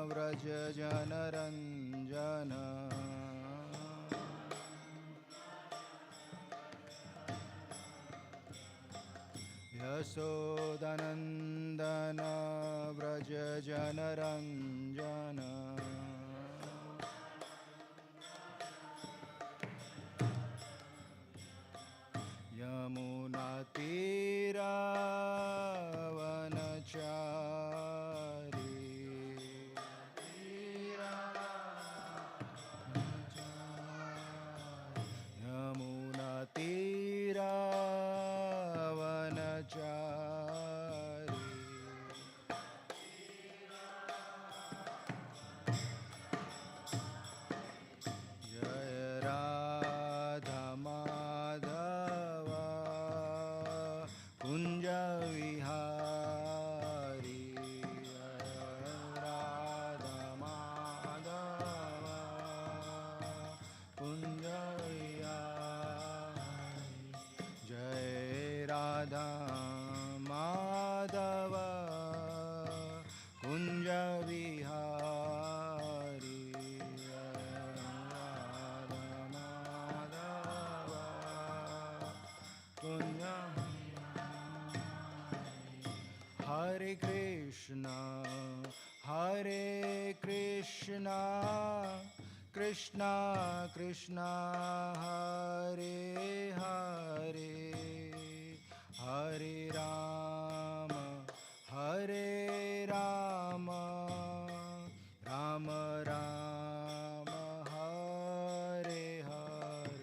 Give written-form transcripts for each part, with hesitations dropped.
व्रज जनरञ्जन यशोदनन्दन व्रज जनरञ्जन यमुनातीरावनचारी यमुनातीरावनचारी जय राधा माधव कुंज विहारी राधा माधव कुंज विहारी जय राधा माधव कुंज विहारी राधा माधव कुंज Hare Krishna, Hare Krishna, Krishna Krishna, Hare Hare, Hare Rama, Hare Rama, Rama Rama, Hare Hare.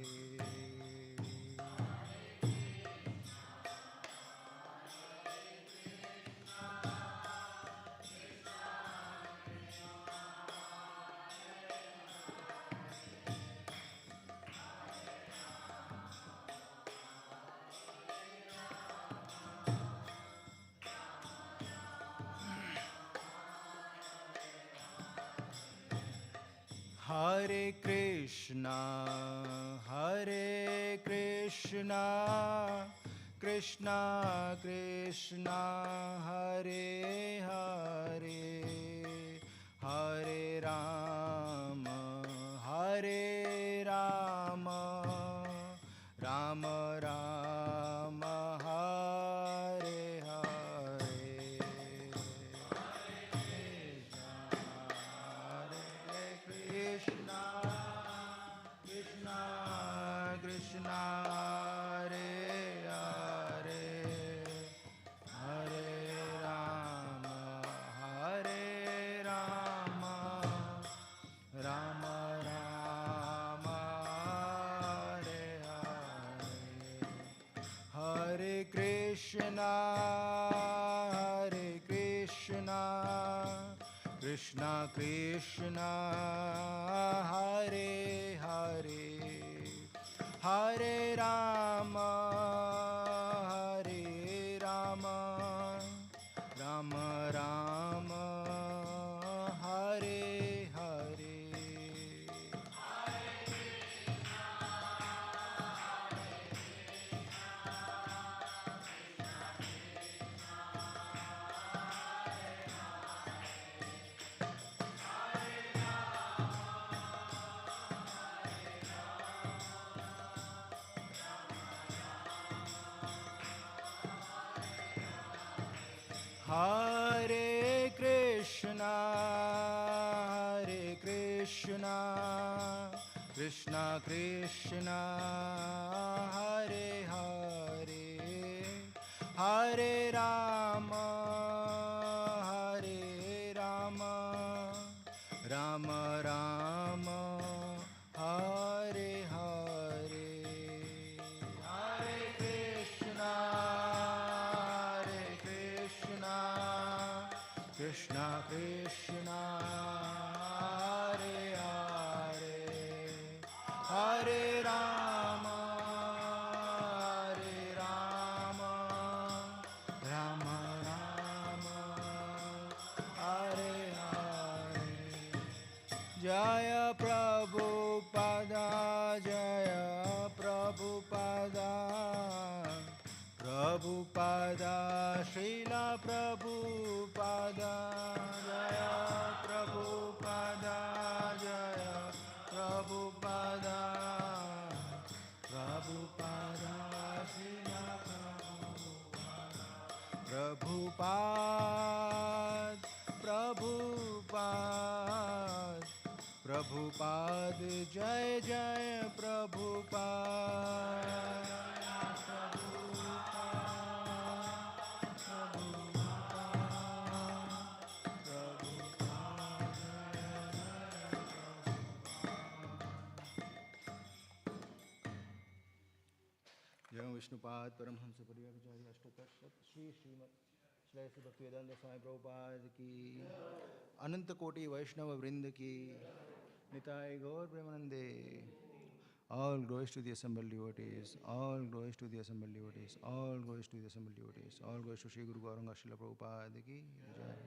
Hare Krishna, Hare Krishna, Krishna Krishna, Hare Hare, Hare Rama, Hare Rama, Rama Rama, Hare Hare. Krishna, Krishna, Krishna, Hare Hare, Hare Rama, Hare Rama, Rama Rama, Hare Hare, Hare Krishna, Hare Krishna, Krishna Krishna, Hare Hare, Hare Rama, Hare Rama, Rama Rama, Hare Hare. Hare Krishna, Hare Krishna, Krishna Krishna, Hare Hare, Hare Rama, Hare Rama, Rama Rama, Hare Hare, Hare Krishna, Krishna Krishna, Hare Hare, Hare Rama, Hare Rama, Rama Rama, Hare Hare. Jaya Prabhupada, Jaya Prabhupada, Prabhupada, Srila Prabhupada, Jaya Prabhupada, Prabhupada, Prabhupada, Jaya Jaya Prabhupada. जय विष्णुपाद परमहंस परिव्राजकाचार्य अष्टोत्तर श्री श्रीमद श्री भक्तिवेदांत स्वामी प्रभुपाद की अनंत कोटि वैष्णव वृंद की निताय गौर प्रेमानंदे. All glories to the assembled devotees, all glories to the assembled devotees, all glories to the assembled devotees, all glories to Shri Guru Gauranga Srila Prabhupada ki jai.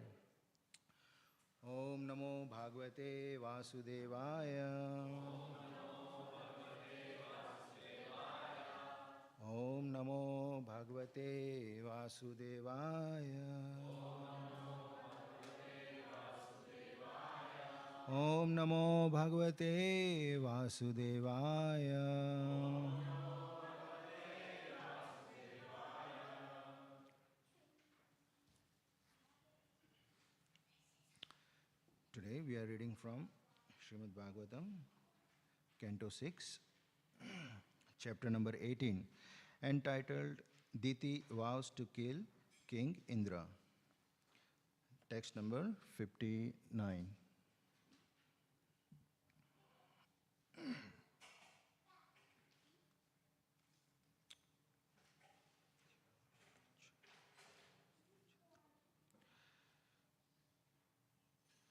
Om Namo Bhagavate Vasudevaya. Om Namo Bhagavate Vasudevaya. Om Namo Bhagavate Vasudevaya. Today we are reading from Śrīmad Bhāgavatam, Canto 6, chapter number 18, entitled Diti vows to kill King Indra. Text number 59.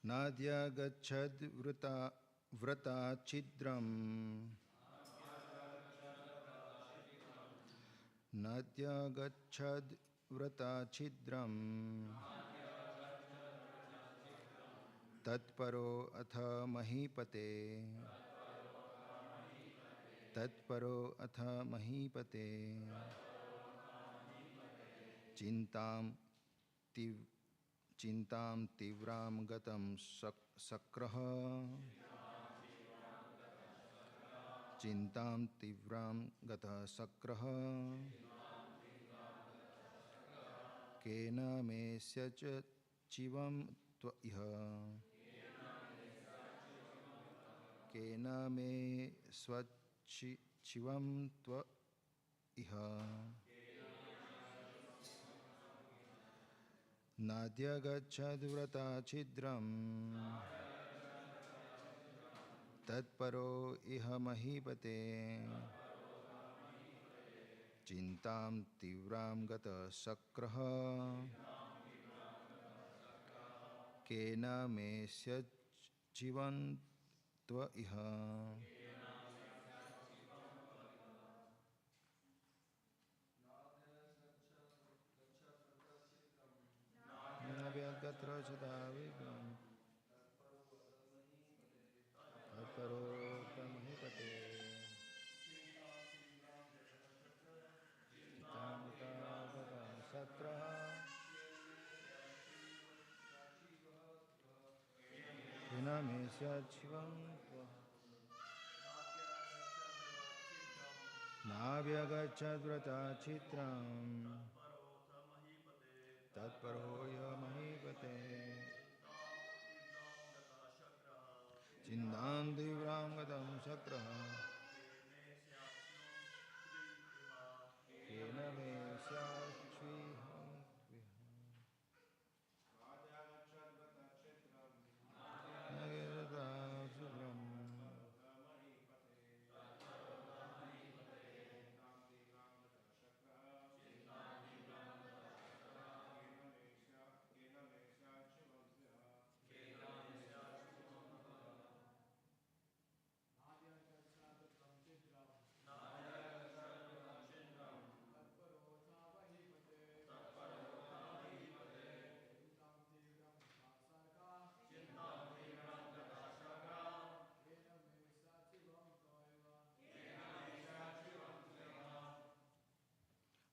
Nadya gacchad vrata chidram. Nadya gacchad vrata chidram. Tatparo atha mahipate. Tatparo atha mahipate. Chintam tivram gatam sakraha. Chintam tivram gata sakraha. Kena me syacha chivam tva iha. Kena me swachivam tva iha. Nadya gacchad vrata chidram. Tatparo iha mahipate. Chintam tivram gata sakraha. Kena me syachivam tva iha. Navyagatra chadavigram. Tatparo tamahipate. Sakraha. Kena me syachivam tva. Navyagacchad vrata chitram. Tatparo ya mahipate. Chindam divram gadam sakraha. Kena me syachivam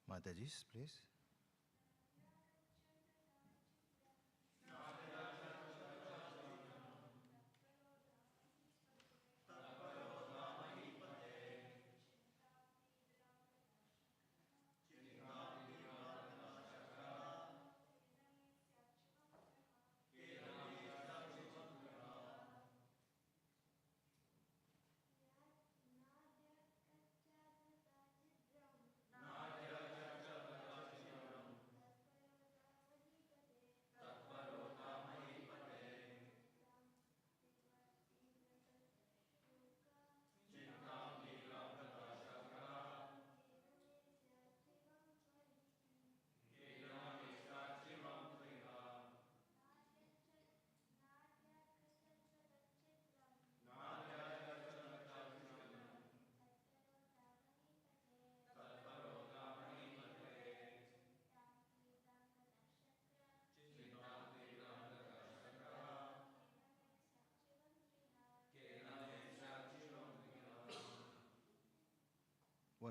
Mataji's, please.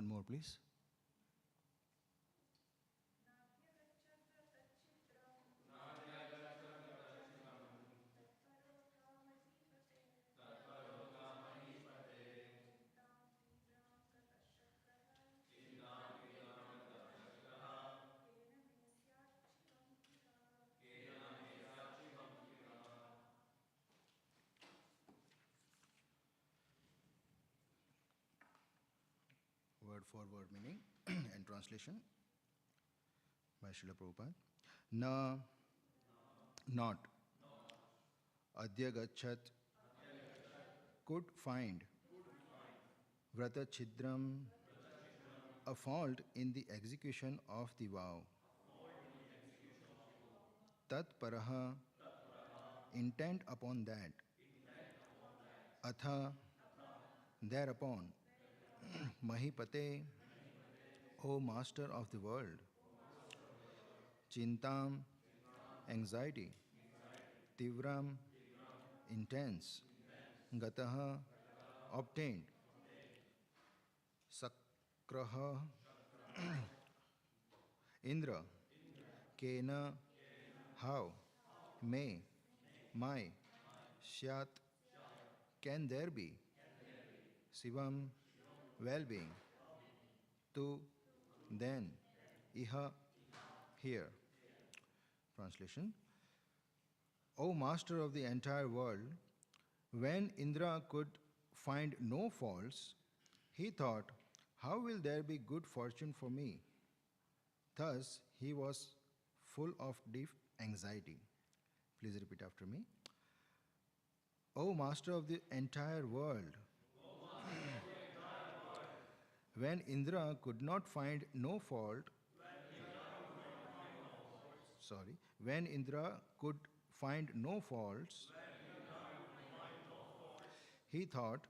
One more, please. Word for word meaning and translation by Srila Prabhupada. Na, not. Adya gachat, could find. Vrata chidram, a fault in the execution of the vow. Tat paraha, intent upon that. Atha, thereupon. Mahipate, O Master of the world. Chintam, anxiety. Tivram, intense. Gataha, obtained. Sakraha, Indra. Kena, how. May, my. Syat, can there be. Sivam, well-being. Tu, then. Iha, here. Translation. O Master of the entire world, when Indra could find no faults, he thought, how will there be good fortune for me? Thus, he was full of deep anxiety. Please repeat after me. O Master of the entire world, when Indra could not find no fault, when Indra could find no faults, he thought,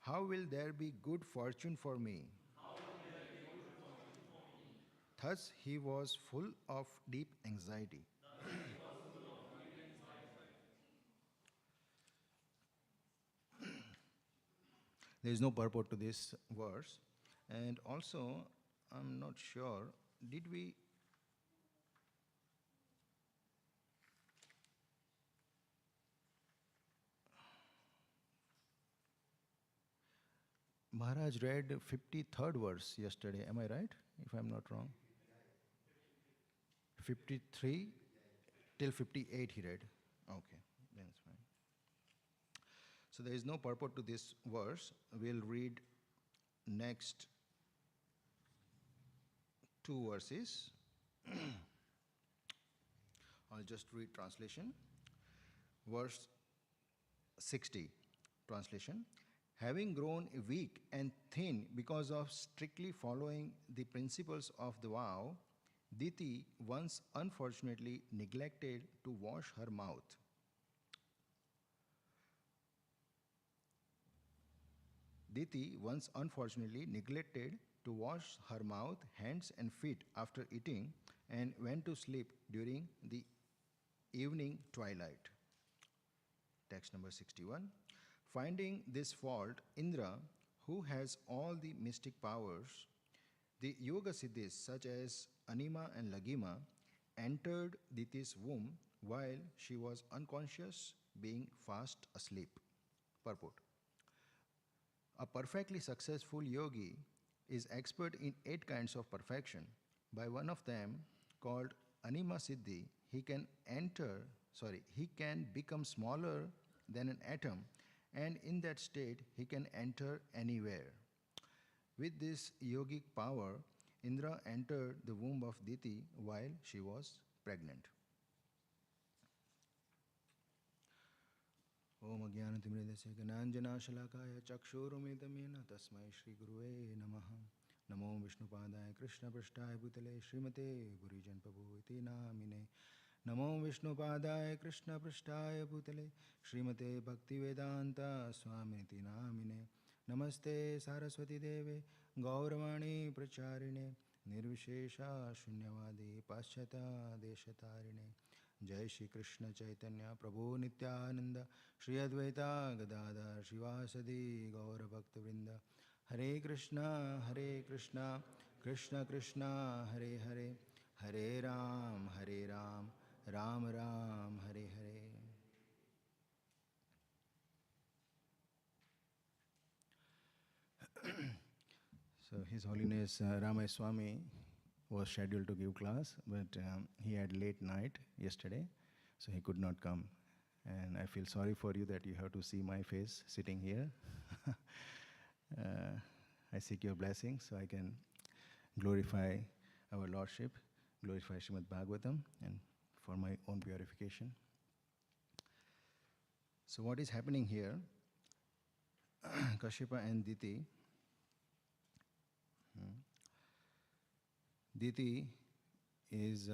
how will there be good fortune for me? Thus he was full of deep anxiety. There is no purport to this verse, and also I'm not sure, did we Maharaj read 53rd verse yesterday, am I right? If I'm not wrong. 53 till 58 he read. Okay, that's fine. So there is no purport to this verse. We'll read next two verses. I'll just read translation. Verse 60, translation. Having grown weak and thin because of strictly following the principles of the vow, Diti once unfortunately neglected to wash her mouth. Diti once unfortunately neglected to wash her mouth, hands and feet after eating and went to sleep during the evening twilight. Text number 61. Finding this fault, Indra, who has all the mystic powers, the yoga siddhis such as Anima and Lagima, entered Diti's womb while she was unconscious, being fast asleep. Purport. A perfectly successful yogi is expert in 8 kinds of perfection. By one of them, called Anima Siddhi, he can become smaller than an atom, and in that state he can enter anywhere. With this yogic power, Indra entered the womb of Diti while she was pregnant. Om Ajnanatimridasya Gananjana Shalakaya Chakshurumidamena Tasmai Shri Guruve Namaha. Namo Vishnupadaya Krishna Prasthaya Bhutale Śrīmate Gurijan Prabhu Namine. Namo Vishnupadaya Krishna Prasthaya Bhutale Śrīmate Bhaktivedanta Swami Namine. Namaste Saraswati Deve Gauravani Pracharine Nirvishesha Shunyavadi Paschata Deshatarine. Jai Shri Krishna Chaitanya Prabhu Nityananda Shri Advaita Gadadhar Shivasadi Gaura Bhaktivinoda Hare Krishna, Krishna Krishna, Hare Hare, Hare Ram, Ram Ram, Hare Hare. So His Holiness Ramay Swami was scheduled to give class, but he had late night yesterday, so he could not come. And I feel sorry for you that you have to see my face sitting here. I seek your blessing so I can glorify our Lordship, glorify Śrīmad Bhāgavatam, and for my own purification. So what is happening here? Kashyapa and Diti. Diti is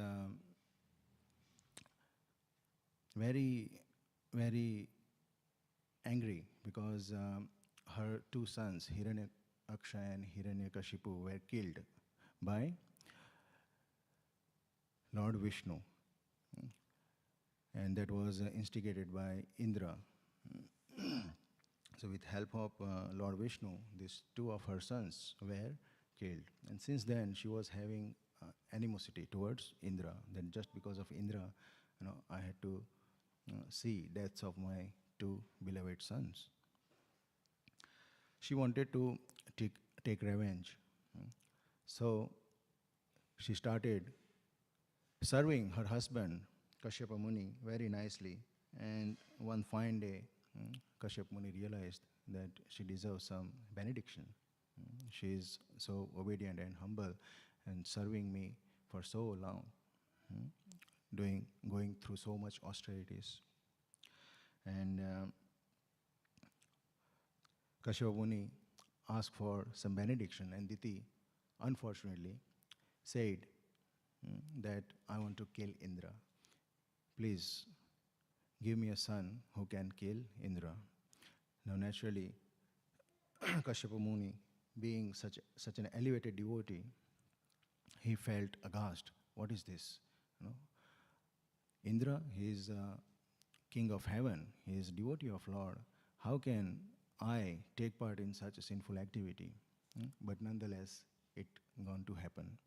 very, very angry because her two sons, Hiranyakasha and Hiranyakashipu, were killed by Lord Vishnu. And that was instigated by Indra. So with help of Lord Vishnu, these two of her sons were killed. And since then, she was having animosity towards Indra. Then just because of Indra, I had to see deaths of my two beloved sons. She wanted to take revenge. So she started serving her husband, Kashyapa Muni, very nicely. And one fine day, Kashyapa Muni realized that she deserves some benediction. She is so obedient and humble and serving me for so long, going through so much austerities. And Kashyapa Muni asked for some benediction, and Diti, unfortunately, said that I want to kill Indra. Please give me a son who can kill Indra. Now naturally, Kashyapa Muni, being such an elevated devotee, he felt aghast. What is this? Indra, he is king of heaven. He is devotee of Lord. How can I take part in such a sinful activity? But nonetheless, it going to happen.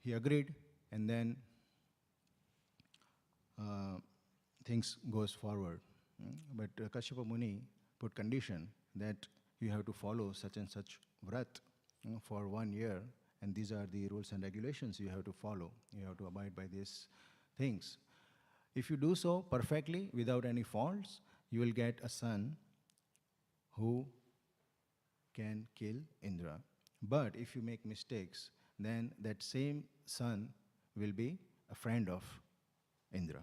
He agreed, and then things goes forward. But Kashyapa Muni put condition that you have to follow such and such vrat for 1 year, and these are the rules and regulations you have to follow. You have to abide by these things. If you do so perfectly, without any faults, you will get a son who can kill Indra. But if you make mistakes, then that same son will be a friend of Indra.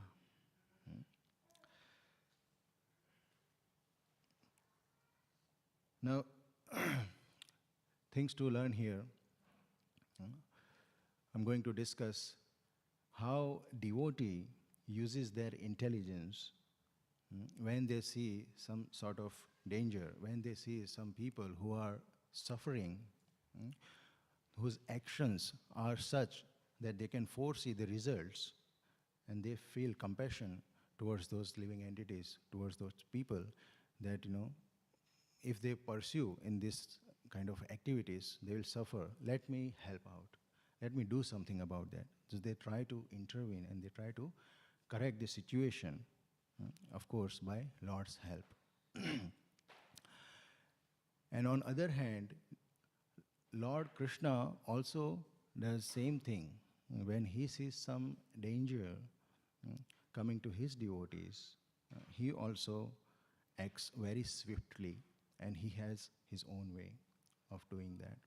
Now, things to learn here. I'm going to discuss how devotee uses their intelligence when they see some sort of danger, when they see some people who are suffering, whose actions are such that they can foresee the results, and they feel compassion towards those living entities, towards those people, that if they pursue in this kind of activities, they will suffer. Let me help out. Let me do something about that. So they try to intervene and they try to correct the situation, of course, by Lord's help. And on other hand, Lord Krishna also does same thing. When he sees some danger coming to his devotees, he also acts very swiftly, and he has his own way of doing that.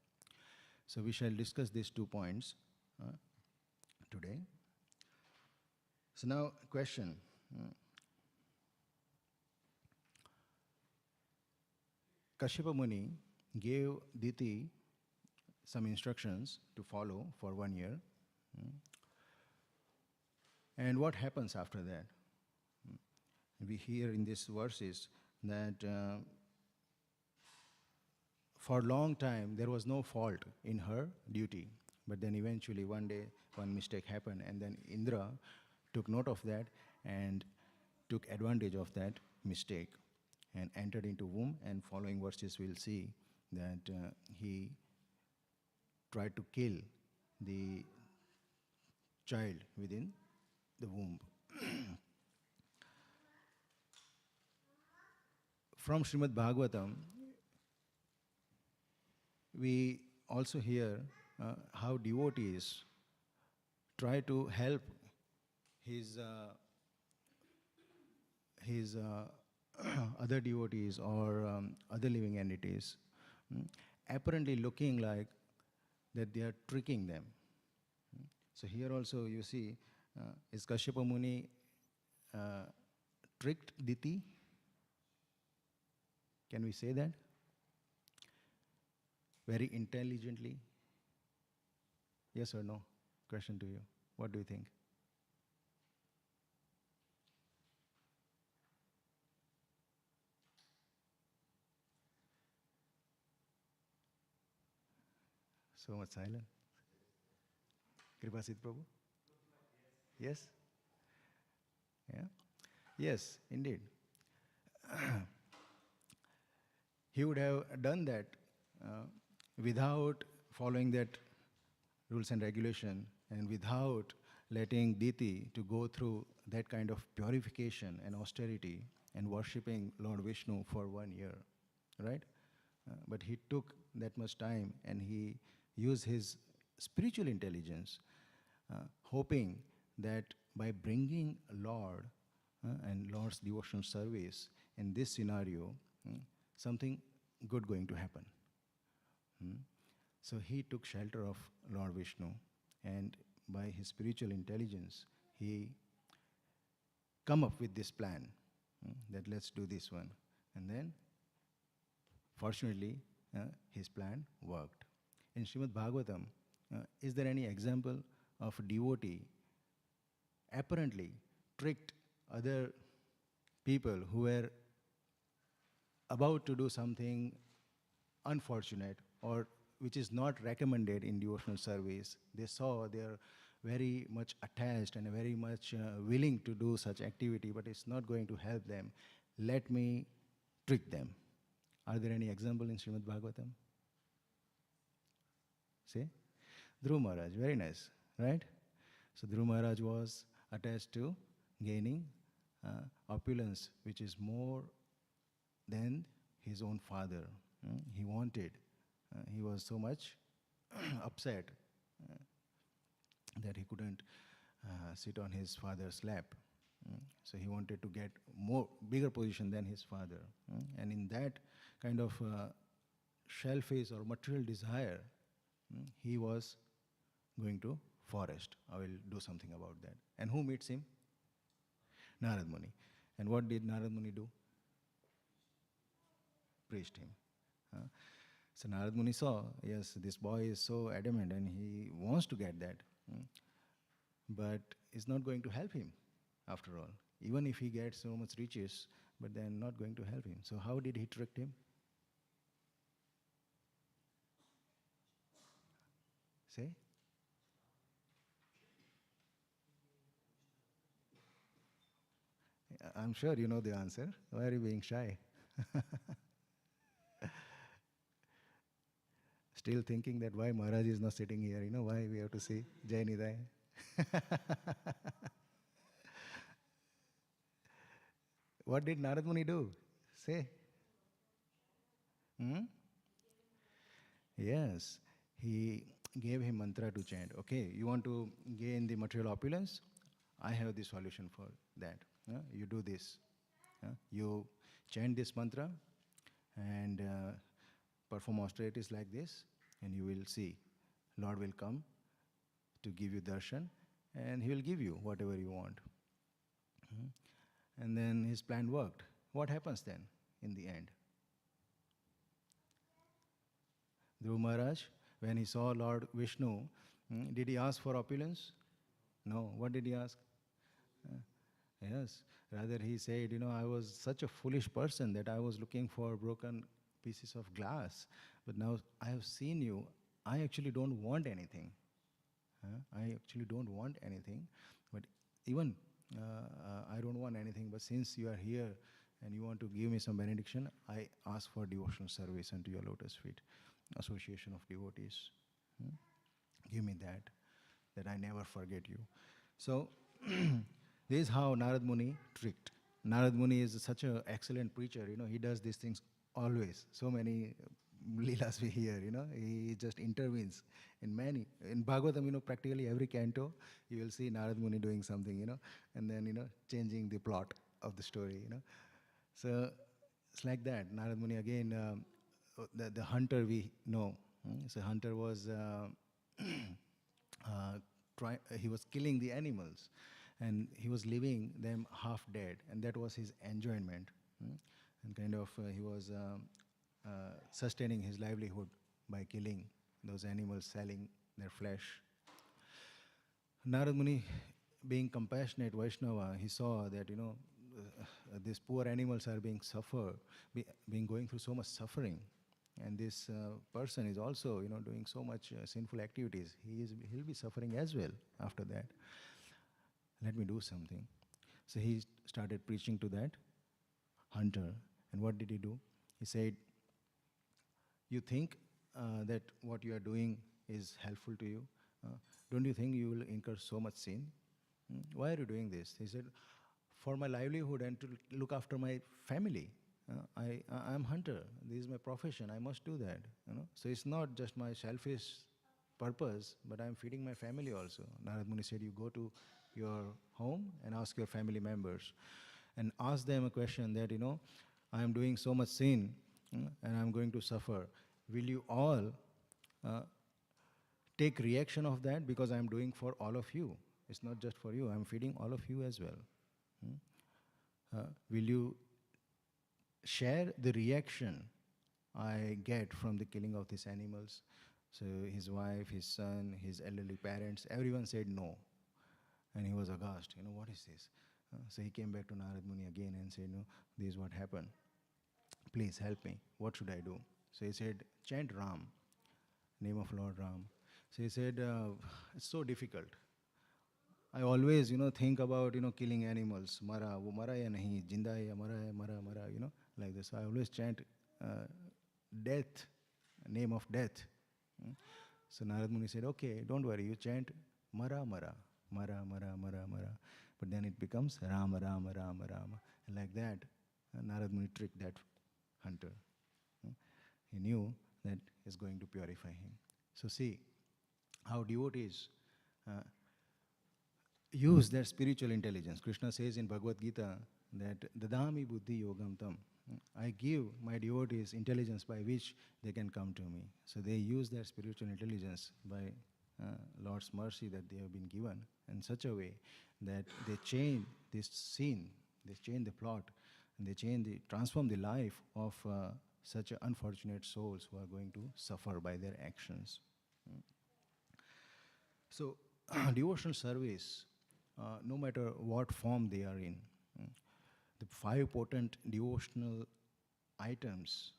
So we shall discuss these 2 points today. So now, question. Kashyapa Muni gave Diti some instructions to follow for 1 year. And what happens after that? We hear in these verses that for a long time there was no fault in her duty. But then eventually one day one mistake happened, and then Indra took note of that and took advantage of that mistake. and entered into womb, and following verses we'll see that he tried to kill the child within the womb. From Śrīmad Bhāgavatam, we also hear how devotees try to help his other devotees or other living entities, apparently looking like that they are tricking them. So here also you see, is Kashyapa Muni tricked Diti? Can we say that? Very intelligently? Yes or no? Question to you. What do you think? So much silent. Kripasit Prabhu? Yes? Yeah? Yes, indeed. He would have done that without following that rules and regulation and without letting Diti to go through that kind of purification and austerity and worshipping Lord Vishnu for 1 year, right? But he took that much time and he used his spiritual intelligence, hoping that by bringing Lord and Lord's devotional service in this scenario, something good going to happen. So he took shelter of Lord Vishnu, and by his spiritual intelligence, he come up with this plan that let's do this one. And then, fortunately, his plan worked. In Śrīmad Bhāgavatam, is there any example of a devotee apparently tricked other people who were about to do something unfortunate or which is not recommended in devotional service? They saw they are very much attached and very much willing to do such activity, but it's not going to help them. Let me trick them. Are there any example in Śrīmad Bhāgavatam? See? Dhruva Maharaj, very nice, right? So Dhruva Maharaj was attached to gaining opulence, which is more than his own father. He wanted. He was so much upset that he couldn't sit on his father's lap. So he wanted to get bigger position than his father. And in that kind of shellfish or material desire, he was going to forest. I will do something about that. And who meets him? Narad Muni. And what did Narad Muni do? Preached him. So Narad Muni saw, yes, this boy is so adamant and he wants to get that. But it's not going to help him after all. Even if he gets so much riches, but they're not going to help him. So how did he trick him? Say? I'm sure you know the answer. Why are you being shy? Still thinking that why Maharaj is not sitting here, why we have to see Jai Nitai. What did Narad Muni do? Say. Yes, he gave him mantra to chant. Okay, you want to gain the material opulence? I have the solution for that. You do this. You chant this mantra and perform austerities like this, and you will see Lord will come to give you darshan, and he will give you whatever you want. And then his plan worked. What happens then in the end? Dhruva Maharaj, when he saw Lord Vishnu, did he ask for opulence? No. What did he ask? Yes. Rather he said, I was such a foolish person that I was looking for broken pieces of glass. But now I have seen you. I actually don't want anything. I actually don't want anything. But even I don't want anything. But since you are here and you want to give me some benediction, I ask for devotional service unto your lotus feet, association of devotees. Give me that I never forget you. So, this is how Narad Muni tricked. Narad Muni is such an excellent preacher, he does these things always. So many leelas we hear, he just intervenes in many. In Bhagavatam, practically every canto, you will see Narad Muni doing something, and then, changing the plot of the story, So, it's like that. Narad Muni, again, the hunter we know. So, hunter was, he was killing the animals, and he was leaving them half dead, and that was his enjoyment. And kind of he was sustaining his livelihood by killing those animals, selling their flesh. Narad Muni, being compassionate Vaishnava, he saw that, these poor animals are being going through so much suffering. And this person is also, doing so much sinful activities. He'll be suffering as well after that. Let me do something. So he started preaching to that hunter. And what did he do? He said, you think that what you are doing is helpful to you? Don't you think you will incur so much sin? Why are you doing this? He said, for my livelihood and to look after my family. I'm hunter. This is my profession. I must do that. So it's not just my selfish purpose, but I'm feeding my family also. Narad Muni said, you go to your home and ask your family members and ask them a question that, I am doing so much sin and I'm going to suffer. Will you all take reaction of that, because I'm doing for all of you? It's not just for you. I'm feeding all of you as well. Will you share the reaction I get from the killing of these animals? So his wife, his son, his elderly parents, everyone said no. And he was aghast. What is this? So he came back to Narad Muni again and said, no, this is what happened. Please help me. What should I do? So he said, chant Ram, name of Lord Ram. So he said, it's so difficult. I always, think about, killing animals. Mara, wo mara ya nahi, jinda hai ya mara, like this. So I always chant death, name of death. So Narad Muni said, okay, don't worry, you chant Mara, Mara, Mara, Mara, Mara, Mara. But then it becomes Rama, Rama, Rama, Rama. And like that, Narad Muni tricked that hunter. He knew that is going to purify him. So see how devotees use their spiritual intelligence. Krishna says in Bhagavad Gita that Dadami Buddhi Yogam Tam. I give my devotees intelligence by which they can come to me. So they use their spiritual intelligence by Lord's mercy that they have been given in such a way that they change this scene, they change the plot, and they transform the life of such unfortunate souls who are going to suffer by their actions. So devotional service, no matter what form they are in, the 5 potent devotional items,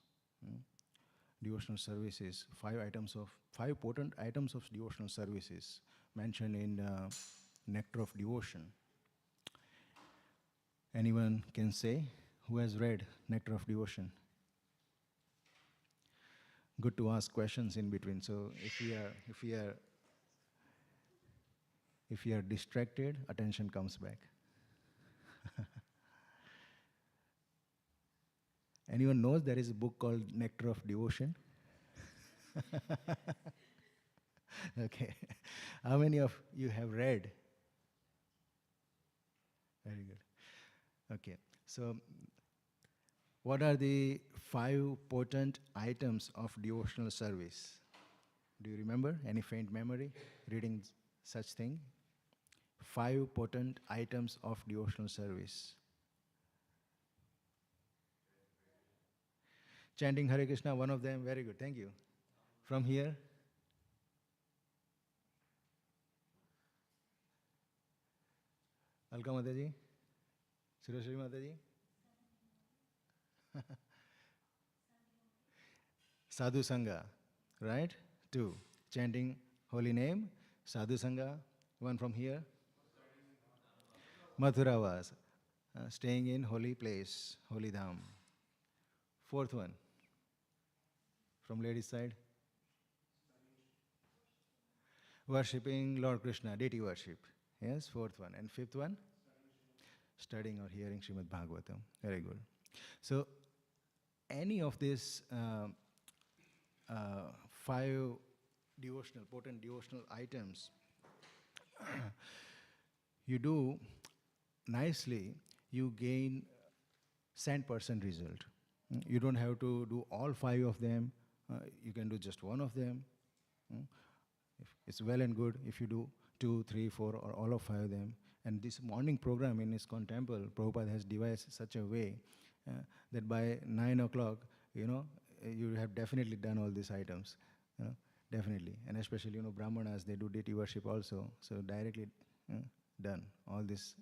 devotional services, 5 potent items of devotional services mentioned in Nectar of Devotion. Anyone can say who has read Nectar of Devotion? Good to ask questions in between. So if we are distracted, attention comes back. Anyone knows there is a book called Nectar of Devotion? Okay. How many of you have read? Very good. Okay. So, what are the 5 potent items of devotional service? Do you remember? Any faint memory reading such thing? 5 potent items of devotional service. Chanting Hare Krishna, one of them. Very good. Thank you. From here. Alka Mataji. Surashri Mataji. Sadhu Sangha. Right? 2. Chanting holy name. Sadhu Sangha. One from here. Mathura Vas. staying in holy place, holy dham. Fourth one, from ladies' side. Worshipping Lord Krishna, deity worship. Yes, fourth one. And fifth one? Studying or hearing Śrīmad Bhāgavatam. Very good. So, any of these five potent devotional items you do nicely, you gain 100% result. You don't have to do all five of them. You can do just one of them. It's well and good if you do 2, 3, 4, or all of 5 of them. And this morning program in ISKCON temple, Prabhupada has devised such a way that by 9 o'clock, you have definitely done all these items. Definitely. And especially, Brahmanas, they do deity worship also. So directly done. All these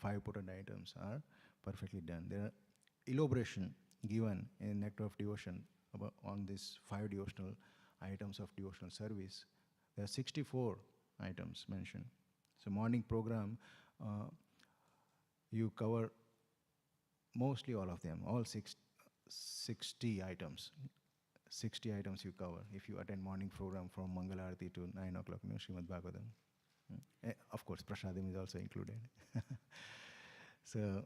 5 potent items are perfectly done. There are elaboration given in Nectar of Devotion on these 5 devotional items of devotional service. There are 64 items mentioned. So morning program, you cover mostly all of them, all 60 items. 60 items you cover if you attend morning program from Mangala Arati to 9 o'clock, Śrīmad Bhāgavatam. Of course, Prasadam is also included. So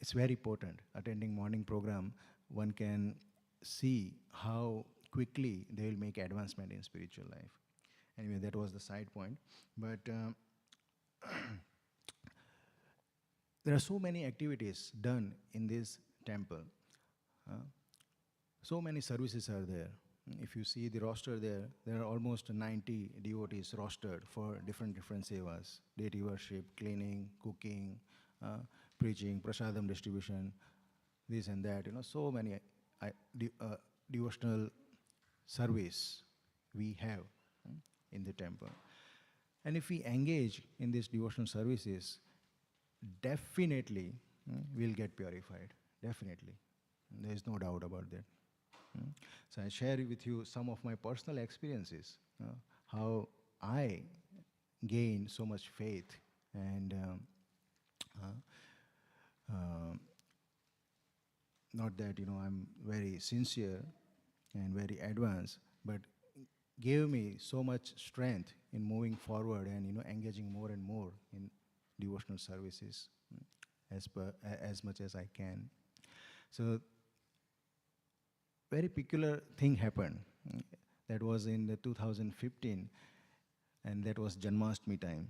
it's very potent. Attending morning program, one can see how quickly they will make advancement in spiritual life. Anyway, that was the side point. But there are so many activities done in this temple. So many services are there. If you see the roster there are almost 90 devotees rostered for different sevas. Deity worship, cleaning, cooking, preaching, prasadam distribution, this and that. So many devotional service we have in the temple. And if we engage in these devotional services, definitely we'll get purified. Definitely. There is no doubt about that. So I share with you some of my personal experiences, how I gained so much faith and not that I'm very sincere and very advanced, but gave me so much strength in moving forward and engaging more and more in devotional services as much as I can. So very peculiar thing happened. That was in the 2015, and that was Janmashtami time.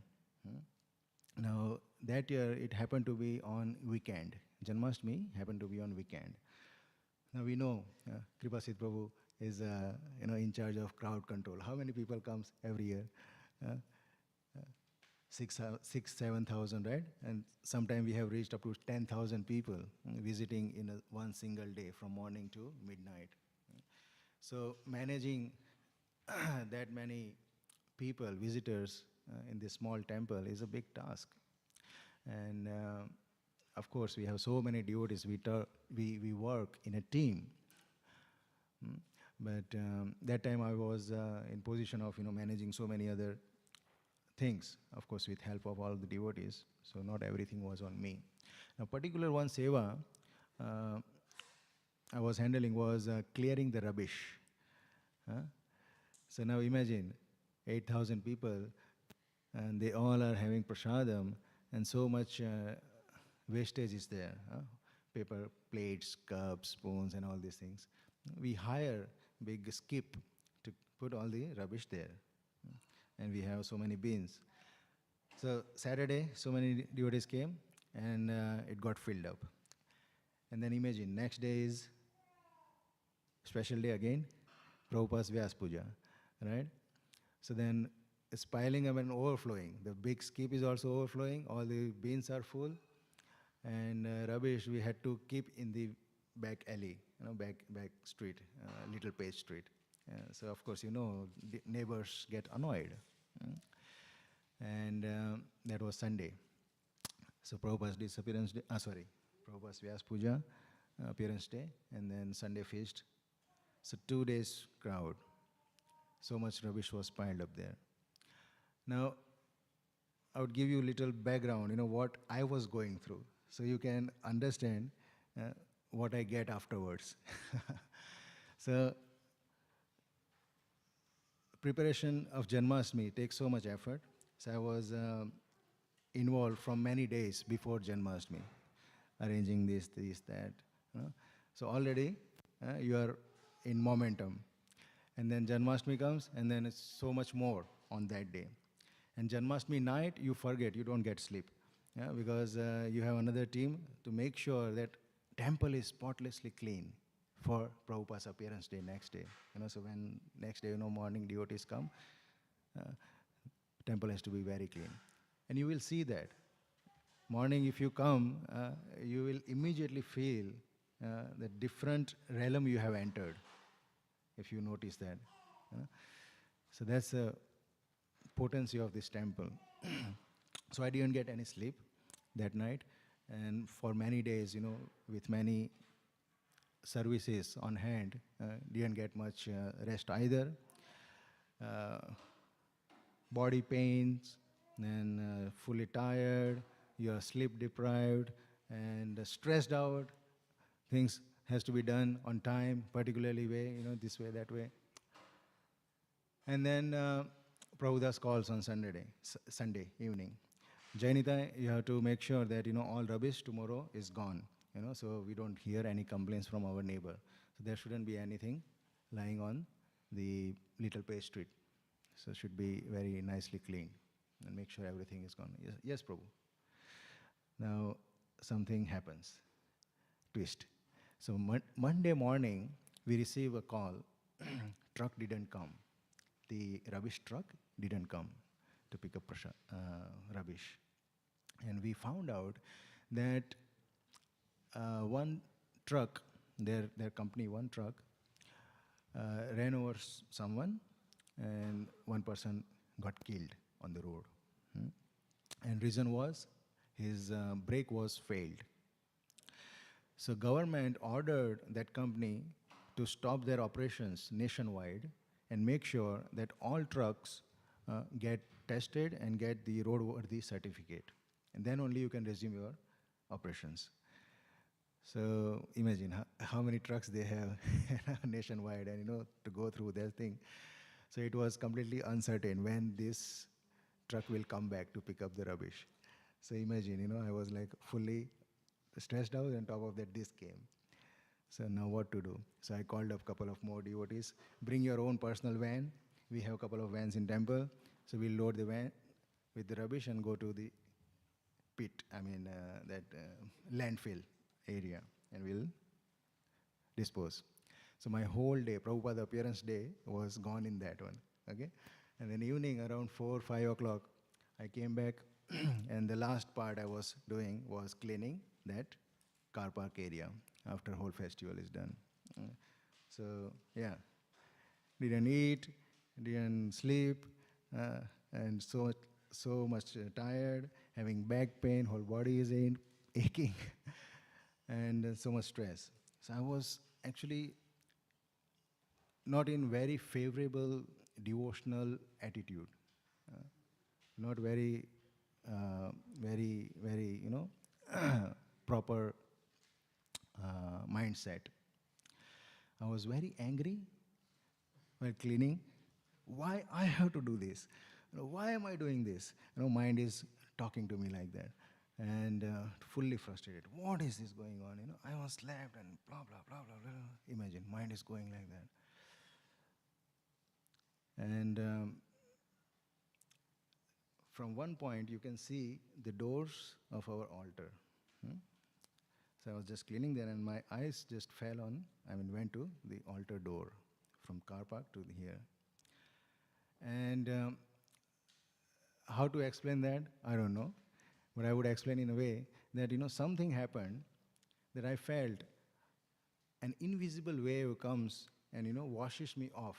Now that year it happened to be on weekend. Janmashtami happened to be on weekend. Now we know Kripasit Prabhu is in charge of crowd control. How many people comes every year? 7,000, right? And sometime we have reached up to 10,000 people visiting in one single day from morning to midnight. So managing that many people, visitors in this small temple is a big task. And of course, we have so many devotees. We work in a team. But that time I was in position of managing so many other things, of course, with help of all the devotees. So not everything was on me. Now, particular one seva I was handling was clearing the rubbish. So now imagine 8,000 people, and they all are having prasadam, and so much wastage is there. Paper plates, cups, spoons, and all these things. We hire big skip to put all the rubbish there. And we have so many bins. So Saturday, so many devotees came, and it got filled up. And then imagine, next day is special day again, Prabhupada's Vyas Puja, right? So then it's piling up and overflowing. The big skip is also overflowing, all the bins are full, and rubbish we had to keep in the back alley, back street, Little Page Street. So of course, the neighbors get annoyed. And that was Sunday. So Prabhupada's disappearance day, Prabhupada's Vyas Puja, appearance day, and then Sunday feast. So 2 days crowd. So much rubbish was piled up there. Now, I would give you a little background, what I was going through. so you can understand what I get afterwards. So, preparation of Janmashtami takes so much effort. So I was involved from many days before Janmashtami, arranging this, that. So already you are in momentum. And then Janmashtami comes, and then it's so much more on that day. And Janmashtami night, you forget, you don't get sleep. Because you have another team to make sure that temple is spotlessly clean for Prabhupada's appearance day, next day. So when next day, morning devotees come, temple has to be very clean. And you will see that. Morning, if you come, you will immediately feel the different realm you have entered, if you notice that. So that's the potency of this temple. So I didn't get any sleep that night, and for many days, with many services on hand, didn't get much rest either. Body pains, then fully tired, you are sleep deprived, and stressed out. Things has to be done on time, particularly way, this way, that way. And then Prabhupada's calls on Sunday evening. Nitai, you have to make sure that all rubbish tomorrow is gone. So we don't hear any complaints from our neighbor. So there shouldn't be anything lying on the little page street. So it should be very nicely cleaned and make sure everything is gone. Yes, Prabhu. Now something happens. Twist. So Monday morning we receive a call. Truck didn't come. The rubbish truck didn't come to pick up rubbish. And we found out that one truck, their company, one truck, ran over someone, and one person got killed on the road. And reason was his brake was failed. So government ordered that company to stop their operations nationwide and make sure that all trucks get tested and get the roadworthy certificate. And then only you can resume your operations. So imagine how many trucks they have nationwide, and to go through that thing. So it was completely uncertain when this truck will come back to pick up the rubbish. So imagine, I was like fully stressed out, and on top of that this came. So now what to do? So I called up a couple of more devotees. Bring your own personal van. We have a couple of vans in temple. So we'll load the van with the rubbish and go to the pit, landfill area, and we'll dispose. So my whole day, Prabhupada appearance day, was gone in that one. Okay? And then evening around 4, 5 o'clock, I came back and the last part I was doing was cleaning that car park area after whole festival is done. So yeah, didn't eat, didn't sleep, and so much tired, having back pain, whole body is aching, and so much stress. So I was actually not in very favorable devotional attitude, not very, proper mindset. I was very angry while cleaning. Why I have to do this? Why am I doing this? Mind is talking to me like that, and fully frustrated. What is this going on? I was slept and blah blah blah blah blah. Imagine, mind is going like that. And from one point, you can see the doors of our altar. So I was just cleaning there, and my eyes just went to the altar door from car park to here. And how to explain that, I don't know. But I would explain in a way that, something happened that I felt an invisible wave comes and, washes me off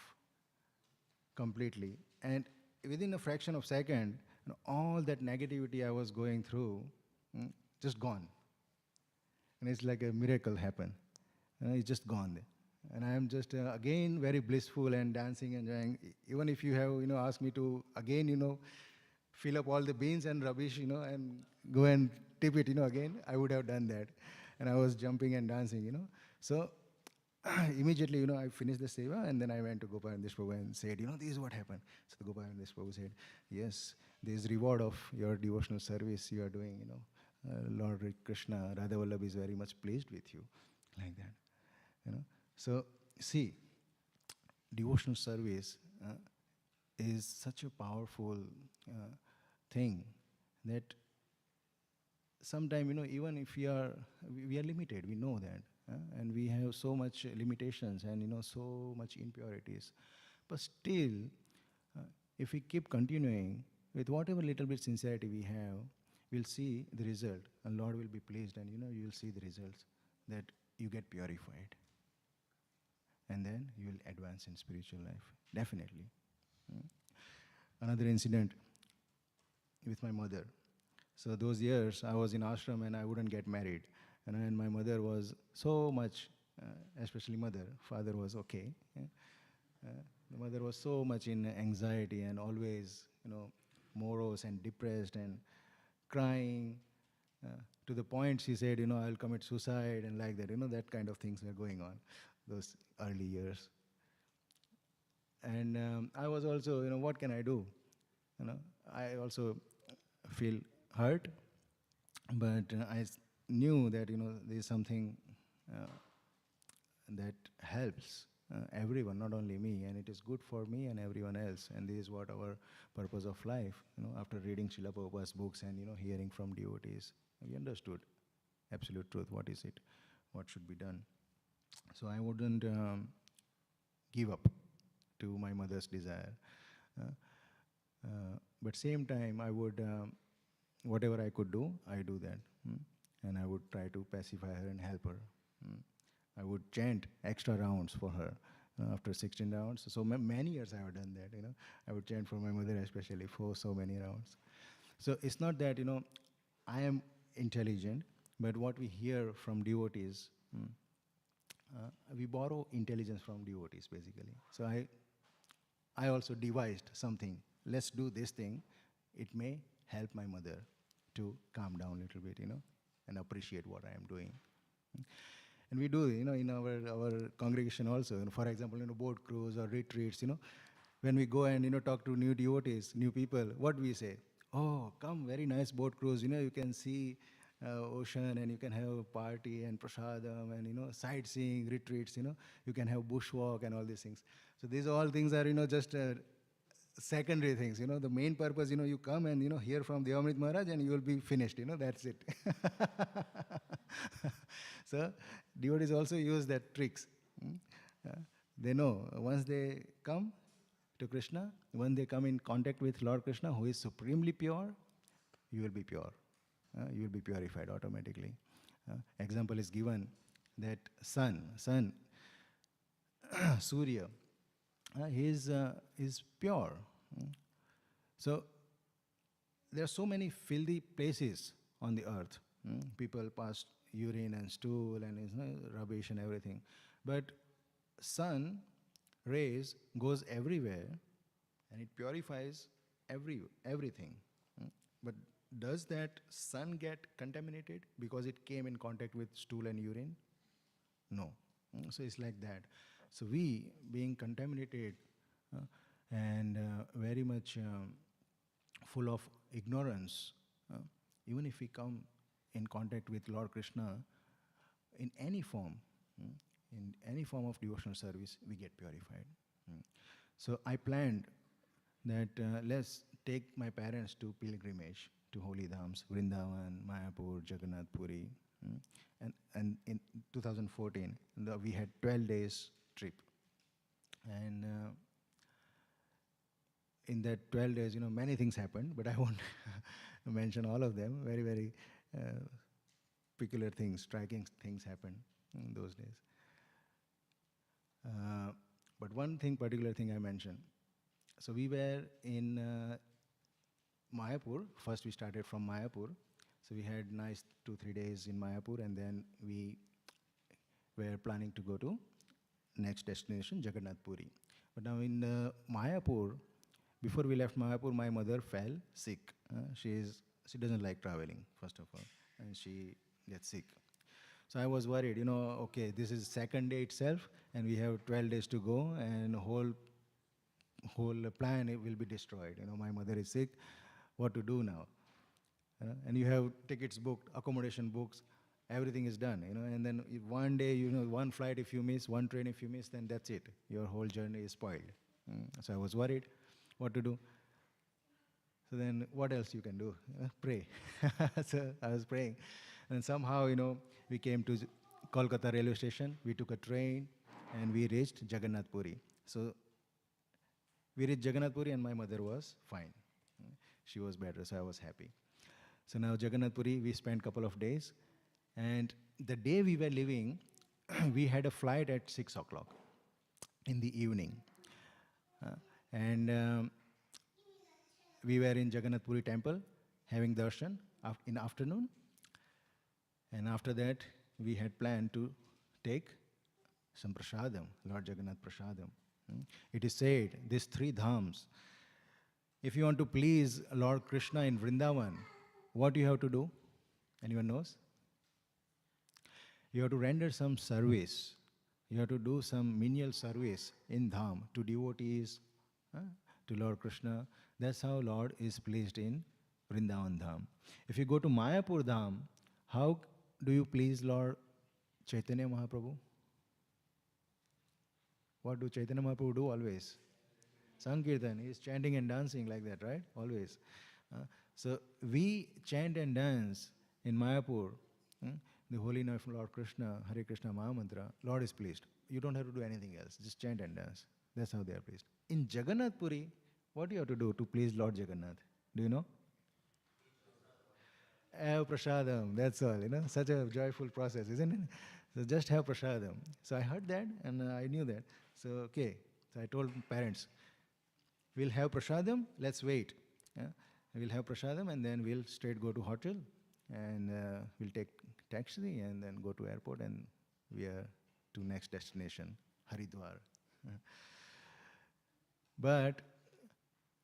completely. And within a fraction of a second, all that negativity I was going through, just gone. And it's like a miracle happened. It's just gone. And I am just, again, very blissful and dancing, enjoying. Even if you have, asked me to, again, fill up all the bins and rubbish, and go and tip it, again, I would have done that. And I was jumping and dancing. So immediately, I finished the seva, and then I went to Gopalandesh Prabhu and said, this is what happened. So the Gopalandesh Prabhu said, yes, there is reward of your devotional service you are doing, Lord Krishna, Radha Vallabh is very much pleased with you, like that. So see, devotional service is such a powerful thing that sometimes, even if we are limited, we know that, and we have so much limitations and, so much impurities. But still, if we keep continuing with whatever little bit sincerity we have, we'll see the result, and Lord will be pleased, and, you'll see the results, that you get purified. And then you will advance in spiritual life, definitely. Another incident with my mother. So those years I was in ashram and I wouldn't get married. And my mother was so much, especially mother, father was okay. The mother was so much in anxiety and always, morose and depressed and crying, to the point she said, I'll commit suicide and like that, that kind of things were going on those early years. And I was also, what can I do? I also feel hurt, but I knew that, there's something that helps everyone, not only me, and it is good for me and everyone else. And this is what our purpose of life, after reading Srila Prabhupada's books and, hearing from devotees, we understood absolute truth. What is it? What should be done? So I wouldn't give up to my mother's desire. But same time, I would, whatever I could do, I do that. And I would try to pacify her and help her. I would chant extra rounds for her after 16 rounds. So many years I have done that, I would chant for my mother especially for so many rounds. So it's not that, I am intelligent, but what we hear from devotees, we borrow intelligence from devotees, basically. So I also devised something. Let's do this thing. It may help my mother to calm down a little bit, and appreciate what I am doing. And we do, in our congregation also. For example, boat cruise or retreats, when we go and, talk to new devotees, new people, what we say? Oh, come, very nice boat cruise. You can see ocean, and you can have a party and prasadam and, sightseeing, retreats, you can have bushwalk and all these things. So these all things are, just secondary things, the main purpose, you come and, hear from Devamrit Maharaj and you will be finished, that's it. So devotees also use that tricks. They know once they come to Krishna, when they come in contact with Lord Krishna, who is supremely pure, you will be pure. You will be purified automatically. Example is given that sun, Surya, he is pure. So there are so many filthy places on the earth. People pass urine and stool and rubbish and everything. But sun rays goes everywhere and it purifies everything. But does that sun get contaminated because it came in contact with stool and urine? No. So it's like that. So we, being contaminated and very much full of ignorance, even if we come in contact with Lord Krishna in any form of devotional service, we get purified. So I planned that let's take my parents to pilgrimage to holy dhams, Vrindavan, Mayapur, Jagannath Puri. And in 2014, we had 12 days trip. And in that 12 days, many things happened, but I won't mention all of them. Very, very peculiar things, striking things happened in those days. But one particular thing I mentioned. So we were in Mayapur. First we started from Mayapur. So we had nice 2-3 days in Mayapur, and then we were planning to go to next destination, Jagannath Puri. But now in Mayapur, before we left Mayapur, my mother fell sick. She doesn't like traveling, first of all. and she gets sick. So I was worried, okay, this is second day itself, and we have 12 days to go, and whole plan it will be destroyed. My mother is sick, what to do now? And you have tickets booked, accommodation books, everything is done, and then if one day, one flight if you miss, one train if you miss, then that's it. Your whole journey is spoiled. So I was worried what to do. So then what else you can do? Pray. So I was praying. And somehow, we came to Kolkata railway station, we took a train, and we reached Jagannath Puri. So we reached Jagannath Puri, and my mother was fine. She was better, so I was happy. So now Jagannath Puri, we spent a couple of days, and the day we were leaving, we had a flight at 6 o'clock in the evening. And we were in Jagannath Puri temple having darshan in afternoon. And after that, we had planned to take some prasadam, Lord Jagannath prasadam. It is said, these 3 dhams, if you want to please Lord Krishna in Vrindavan, what do you have to do? Anyone knows? You have to render some service. You have to do some menial service in dham to devotees, to Lord Krishna. That's how Lord is pleased in Vrindavan dham. If you go to Mayapur dham, how do you please Lord Chaitanya Mahaprabhu? What do Chaitanya Mahaprabhu do always? Sankirtan. He is chanting and dancing like that, right? Always. So we chant and dance in Mayapur, the holy name of Lord Krishna, Hare Krishna Mahamantra. Lord is pleased. You don't have to do anything else. Just chant and dance. That's how they are pleased. In Jagannath Puri, what do you have to do to please Lord Jagannath? Do you know? Have prasadam, that's all, such a joyful process, isn't it? So just have prasadam. So I heard that and I knew that. So, okay, so I told parents, we'll have prasadam, let's wait. We'll have prasadam and then we'll straight go to hotel and we'll take taxi and then go to airport and we are to next destination, Haridwar. But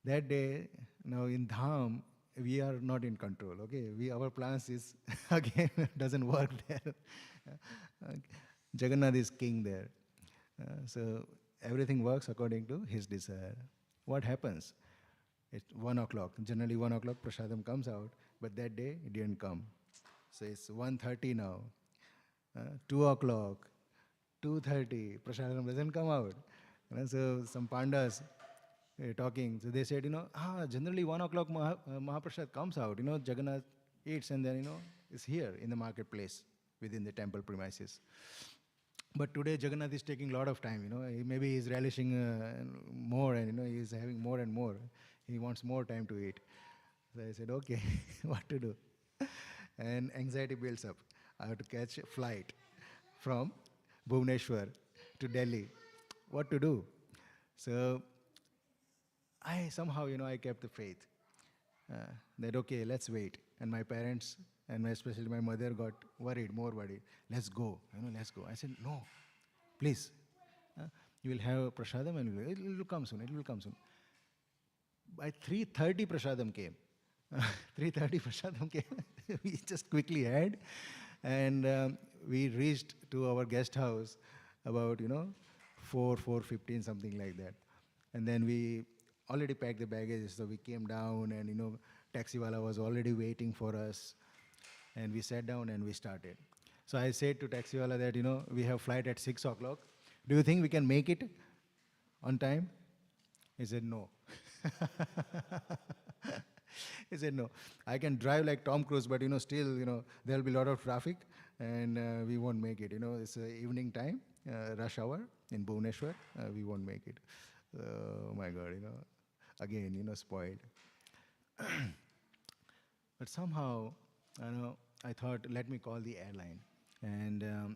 that day, now in Dham, we are not in control, okay? Our plans is, again, doesn't work there. Jagannath is king there. So everything works according to his desire. What happens? It's 1 o'clock. Generally 1 o'clock prasadam comes out, but that day it didn't come. So it's 1:30 now. 2 o'clock, 2:30, prasadam doesn't come out. So some pandas talking, so they said, generally 1 o'clock Mahaprasad comes out, Jagannath eats and then, is here in the marketplace within the temple premises. But today Jagannath is taking a lot of time, maybe he's relishing more and, he's having more and more. He wants more time to eat. So I said, okay, what to do? And anxiety builds up. I have to catch a flight from Bhubaneswar to Delhi. What to do? So I somehow, I kept the faith that, okay, let's wait. And my parents, and especially my mother got more worried. Let's go, let's go. I said, no, please. You will have prasadam and it will come soon, it will come soon. By 3:30 prasadam came. 3:30 prasadam came. We just quickly had. And we reached to our guest house about, 4:15, something like that. And then we already packed the baggage, so we came down and, taxiwala was already waiting for us. And we sat down and we started. So I said to taxiwala that, we have flight at 6 o'clock. Do you think we can make it on time? He said, no. He said, no. I can drive like Tom Cruise, but, still, there will be a lot of traffic and we won't make it. It's evening time, rush hour in Bhubaneswar. We won't make it. Oh my God, again, spoiled. But somehow, I thought, let me call the airline and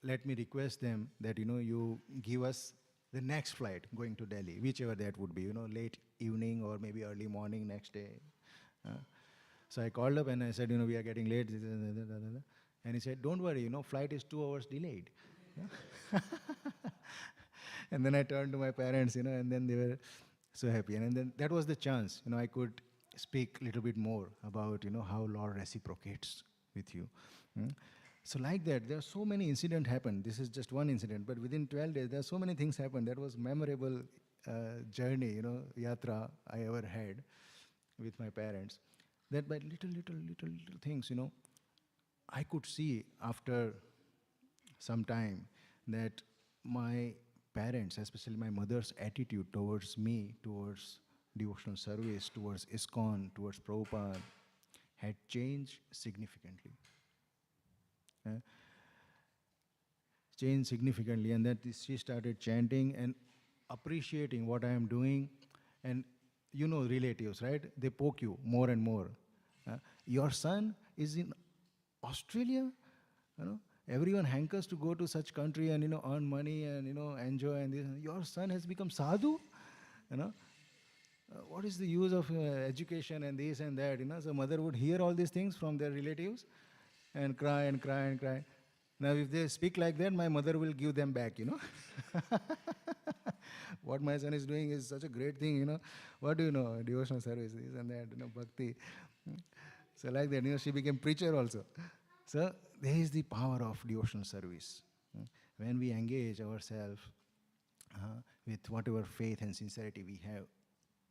let me request them that, you give us the next flight going to Delhi, whichever that would be, late evening or maybe early morning next day. So I called up and I said, we are getting late. And he said, don't worry, flight is 2 hours delayed. And then I turned to my parents, and then they were so happy. And then that was the chance, I could speak a little bit more about, how Lord reciprocates with you. So like that, there are so many incidents happened. This is just one incident, but within 12 days, there are so many things happened. That was memorable journey, yatra I ever had with my parents. That by little things, I could see after some time that my parents, especially my mother's attitude towards me, towards devotional service, towards ISKCON, towards Prabhupada, had changed significantly. Changed significantly, and that she started chanting and appreciating what I am doing. And relatives, right? They poke you more and more. Your son is in Australia, everyone hankers to go to such country and earn money and enjoy, and this. Your son has become sadhu, what is the use of education and this and that? So mother would hear all these things from their relatives and cry and cry and cry. Now if they speak like that, my mother will give them back. What my son is doing is such a great thing. What do you know? Devotional service, this and that, bhakti. So like that, she became preacher also. So there is the power of devotional service. When we engage ourselves with whatever faith and sincerity we have,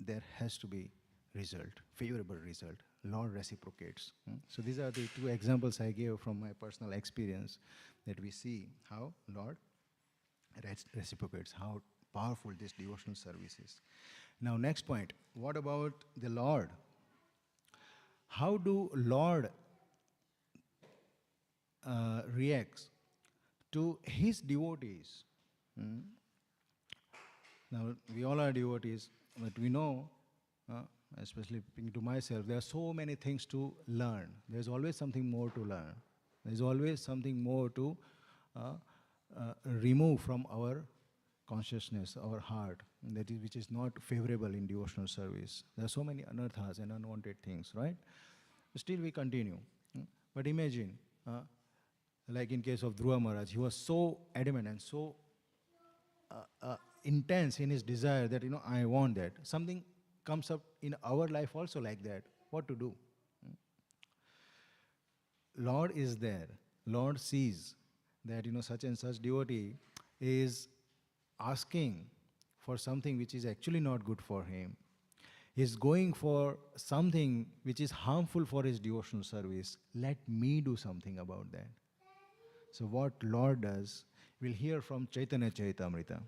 there has to be result, favorable result. Lord reciprocates. So these are the two examples I gave from my personal experience, that we see how Lord reciprocates, how powerful this devotional service is. Now next point, what about the Lord? How do Lord reacts to his devotees? Now we all are devotees, but we know, especially to myself, there are so many things to learn. There's always something more to learn. There's always something more to remove from our consciousness, our heart, which is not favorable in devotional service. There are so many anarthas and unwanted things, right? Still we continue. But imagine, like in case of Dhruva Maharaj, he was so adamant and so intense in his desire that, I want that. Something comes up in our life also like that. What to do? Lord is there. Lord sees that, such and such devotee is asking for something which is actually not good for him. He's going for something which is harmful for his devotional service. Let me do something about that. So what Lord does, we'll hear from Chaitanya Charitamrita.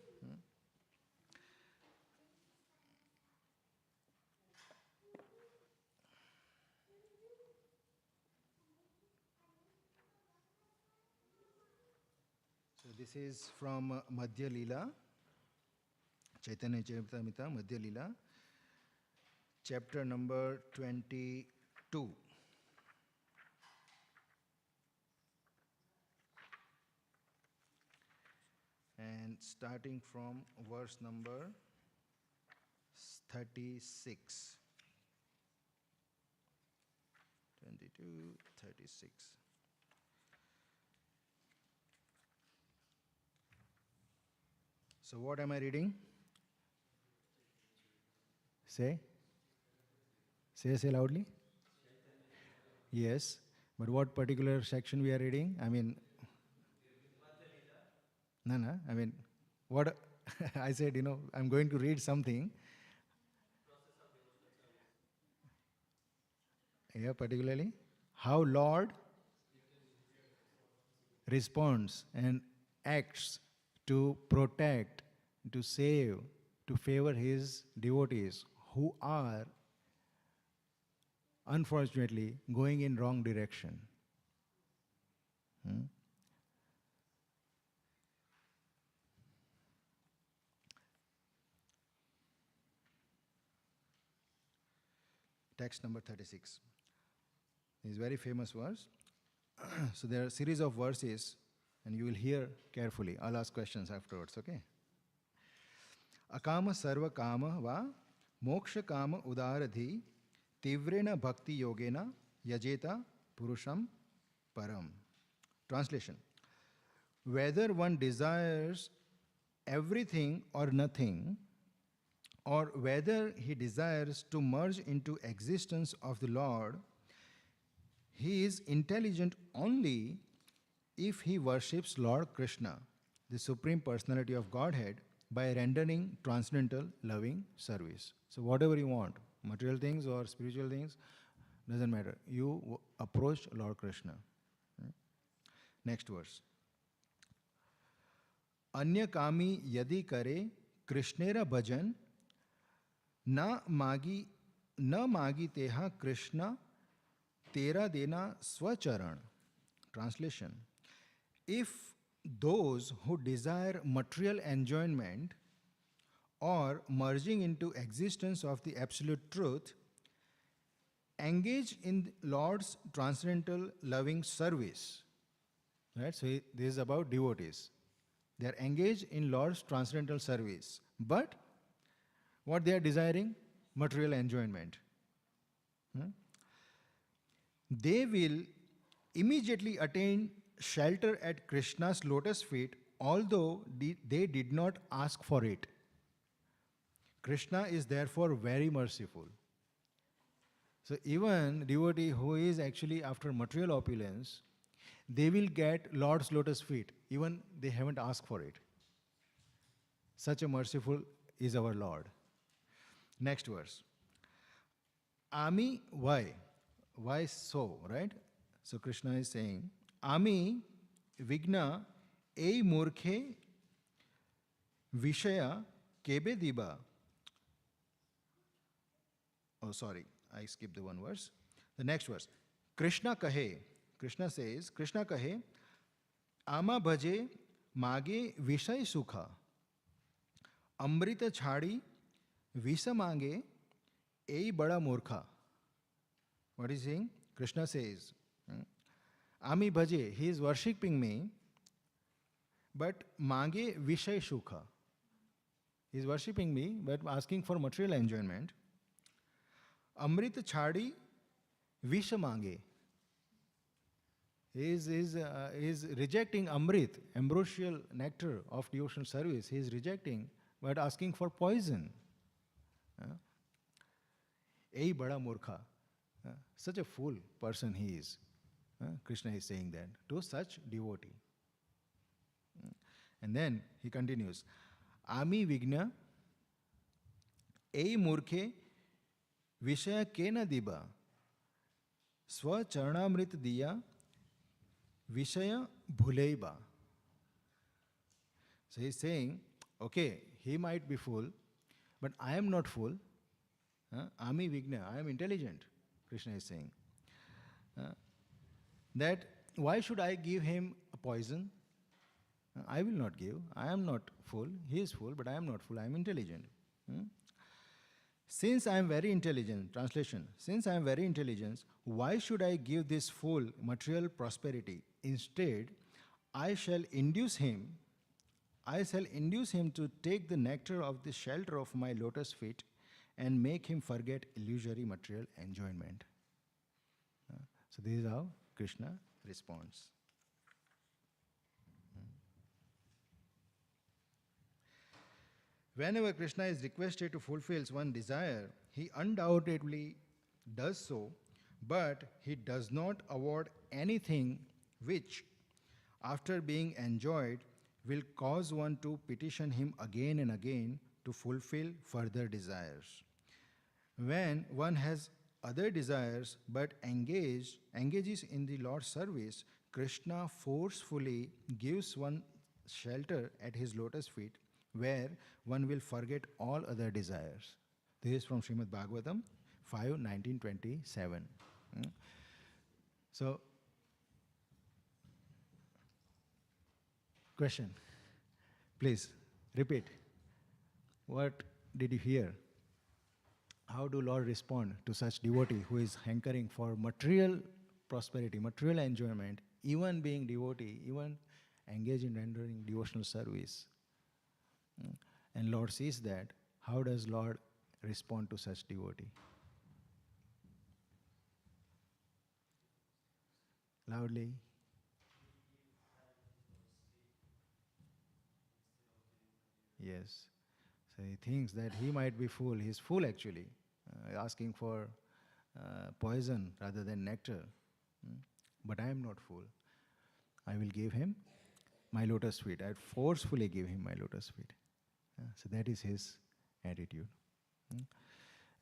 So this is from Madhya Leela, Chaitanya Charitamrita, Madhya Leela, chapter number 22. And starting from verse number 36. 22, 36. So what am I reading? Say loudly. Yes, but what particular section we are reading? What I said, I'm going to read something. Yeah, particularly how Lord responds and acts to protect, to save, to favor his devotees who are unfortunately going in wrong direction. Text number 36. This is very famous verse. So there are a series of verses, and you will hear carefully. I'll ask questions afterwards, okay? Akama sarva kama va moksha kama udaradhi tivrena bhakti yogena yajeta purusham param. Translation. Whether one desires everything or nothing, or whether he desires to merge into existence of the Lord, he is intelligent only if he worships Lord Krishna, the Supreme Personality of Godhead, by rendering transcendental loving service. So whatever you want, material things or spiritual things, doesn't matter. You approach Lord Krishna. Next verse. Anya kami yadi kare Krishnera bhajan na magi teha Krishna tera dena swacharan. Translation. If those who desire material enjoyment or merging into existence of the absolute truth engage in Lord's transcendental loving service, right? So this is about devotees. They are engaged in Lord's transcendental service, but what they are desiring? Material enjoyment. They will immediately attain shelter at Krishna's lotus feet, although they did not ask for it. Krishna is therefore very merciful. So even devotee who is actually after material opulence, they will get Lord's lotus feet, even they haven't asked for it. Such a merciful is our Lord. Next verse. Ami, why? Why so, right? So Krishna is saying, Ami vigna ei murkhe vishaya kebe diba. Oh, sorry, I skipped the one verse. The next verse. Krishna kahe. Krishna says, Krishna kahe, ama bhaje mage vishay sukha. Amrita chhadi visa mange ei bada murkha. What is he saying? Krishna says, Ami bhaje, he is worshipping me, but mange vishay sukha. He is worshipping me, but asking for material enjoyment. Amrita chhadi visha mange. He is rejecting Amrit, ambrosial nectar of devotional service. He is rejecting, but asking for poison. Ei bada murkha. Such a fool person he is. Krishna is saying that to such devotee. And then he continues. Ami vigna ei murkhe vishaya kena diba swa charnamrit diya Vishaya bhuleiba. So he is saying, okay, he might be fool, but I am not fool. Ami vigna, I am intelligent, Krishna is saying. That why should I give him a poison? I will not give. I am not fool. He is fool, but I am not fool. I am intelligent. Since I am very intelligent, translation, since I am very intelligent, why should I give this fool material prosperity? Instead, I shall induce him to take the nectar of the shelter of my lotus feet and make him forget illusory material enjoyment. So this is how Krishna responds. Whenever Krishna is requested to fulfill one desire, he undoubtedly does so, but he does not award anything which, after being enjoyed, will cause one to petition him again and again to fulfill further desires. When one has other desires but engages in the Lord's service, Krishna forcefully gives one shelter at his lotus feet, where one will forget all other desires. This is from Śrīmad Bhāgavatam 5:19-27. So, question. Please, repeat. What did you hear? How do Lord respond to such devotee who is hankering for material prosperity, material enjoyment, even being devotee, even engaged in rendering devotional service? And Lord sees that. How does Lord respond to such devotee? Loudly. Yes. So he thinks that he might be full. He's full actually, asking for poison rather than nectar. But I am not full. I will give him my lotus feet. I forcefully give him my lotus feet. So that is his attitude.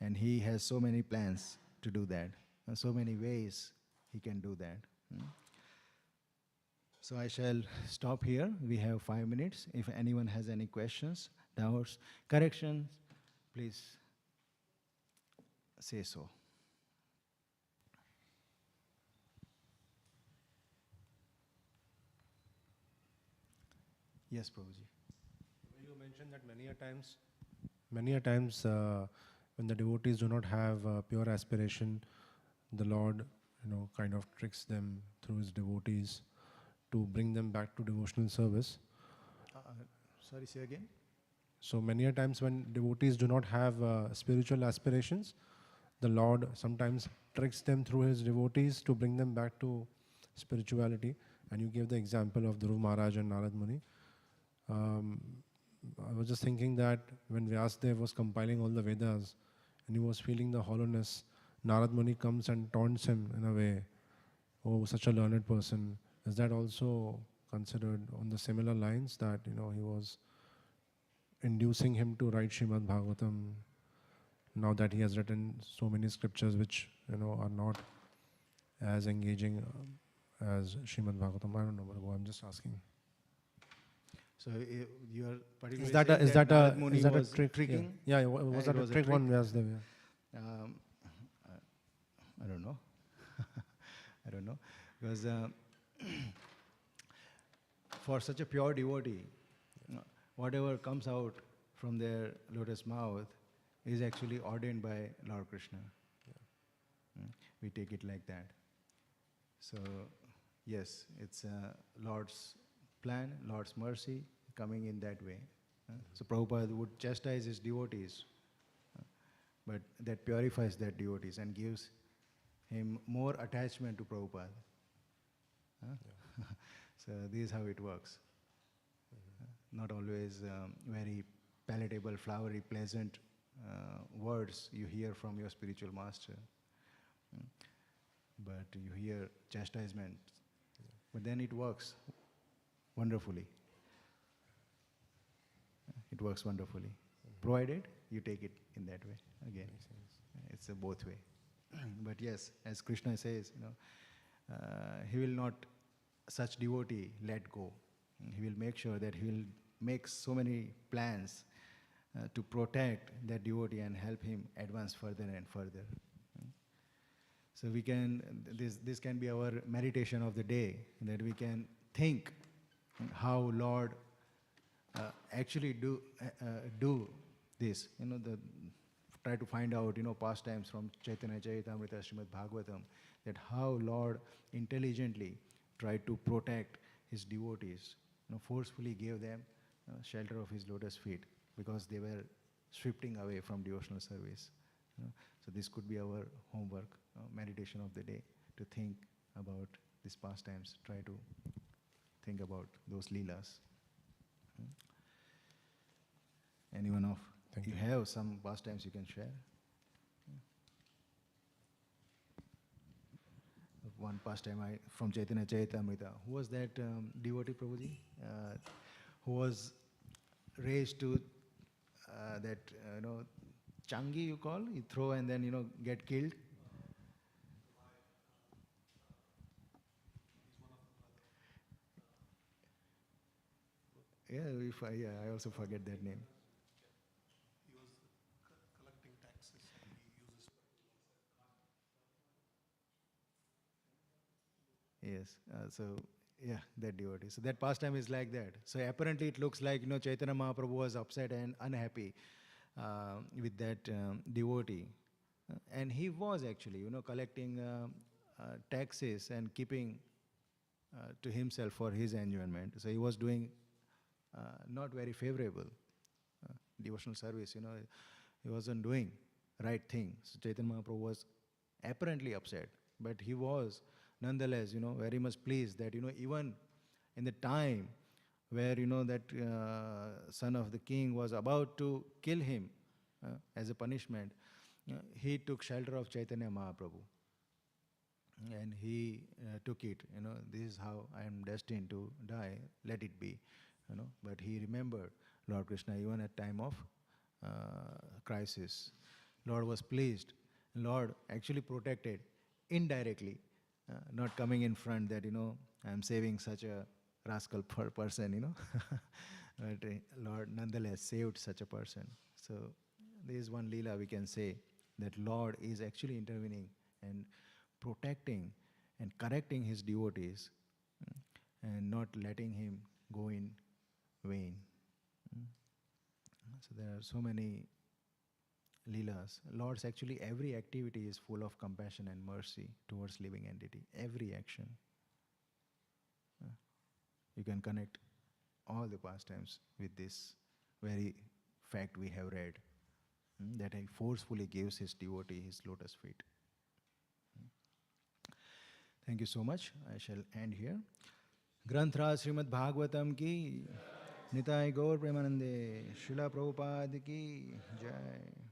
And he has so many plans to do that, so many ways he can do that. So I shall stop here. We have 5 minutes. If anyone has any questions, doubts, corrections, please say so. Yes, Prabhuji. You mentioned that many a times when the devotees do not have pure aspiration, the Lord, kind of tricks them through his devotees to bring them back to devotional service. Sorry, say again. So many a times when devotees do not have spiritual aspirations, the Lord sometimes tricks them through his devotees to bring them back to spirituality. And you gave the example of Dhruv Maharaj and Narad Muni. I was just thinking that when Vyasadeva was compiling all the Vedas and he was feeling the hollowness, Narad Muni comes and taunts him in a way, oh, such a learned person. Is that also considered on the similar lines that, he was inducing him to write Śrīmad Bhāgavatam now that he has written so many scriptures which, are not as engaging as Śrīmad Bhāgavatam? I don't know, but I'm just asking. So you are particularly is that a trick? Tricking? Yeah, was that a trick on Vyasadeva? I don't know. I don't know. Because for such a pure devotee, whatever comes out from their lotus mouth is actually ordained by Lord Krishna. Yeah. We take it like that. So, yes, it's Lord's plan, Lord's mercy coming in that way. So Prabhupada would chastise his devotees, but that purifies that devotees and gives him more attachment to Prabhupada. Yeah. So this is how it works. Not always very palatable, flowery, pleasant words you hear from your spiritual master, but you hear chastisement. But then it works wonderfully. It works wonderfully, provided you take it in that way. Again, it's a both way. But yes, as Krishna says, he will not such devotee let go. He will make sure that he will make so many plans to protect that devotee and help him advance further and further. So we can, this can be our meditation of the day, that we can think how Lord actually do this. Try to find out, pastimes from Chaitanya Charitamrita, Śrīmad Bhāgavatam, that how Lord intelligently tried to protect his devotees, forcefully gave them shelter of his lotus feet because they were shifting away from devotional service. So this could be our homework, meditation of the day, to think about these pastimes, try to think about those leelas. Anyone of you have some pastimes you can share? One pastime from Chaitanya Charitamrita. Who was that devotee, Prabhuji? Who was raised to that, changi you call? You throw and then, get killed? Yeah, I also forget that name. He was collecting taxes and he uses. Yes, that devotee. So that pastime is like that. So apparently it looks like, Chaitanya Mahaprabhu was upset and unhappy with that devotee. And he was actually, collecting taxes and keeping to himself for his enjoyment. So he was doing not very favorable devotional service, he wasn't doing right thing. So Chaitanya Mahaprabhu was apparently upset, but he was nonetheless, very much pleased that, even in the time where that son of the king was about to kill him as a punishment, he took shelter of Chaitanya Mahaprabhu. And he took it, this is how I am destined to die, let it be. But he remembered Lord Krishna even at time of crisis. Lord was pleased. Lord actually protected indirectly, not coming in front that, I am saving such a rascal person, but Lord nonetheless saved such a person. So there is one Leela we can say, that Lord is actually intervening and protecting and correcting his devotees and not letting him go in vain. So there are so many Leelas. Lord's actually every activity is full of compassion and mercy towards living entity. Every action. You can connect all the pastimes with this very fact we have read, that he forcefully gives his devotee his lotus feet. Thank you so much. I shall end here. Granthra Śrīmad Bhāgavatam ki, Nitai Gaur Premanande, Srila Prabhupada ki, Jaya.